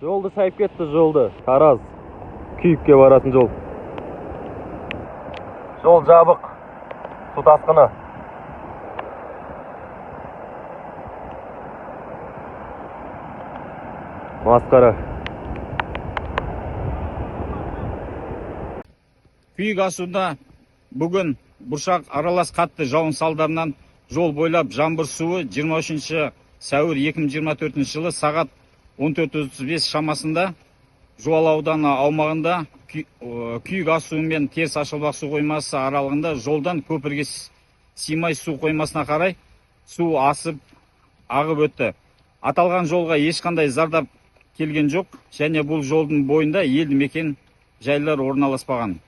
Жолды шайып кетті, жолды. Тараз, Күйікке баратын жол. Жол жабық. Су тасқыны. Масқара. Күйік асуда бүгін бұршақ аралас қатты жауын салдарынан жол бойлап жаңбыр суы 23 сәуір 2024 жылы сағат 14:35 шамасында Жуалы ауданы аумағында Күйік асуы мен Теріс Ашылбақ су қоймасы аралығында жолдан көпірге симай су қоймасына қарай су асып ағып өтті. Аталған жолға ешқандай зардап келген жоқ, және бұл жолдың бойында елді мекен жайлар орналаспаған.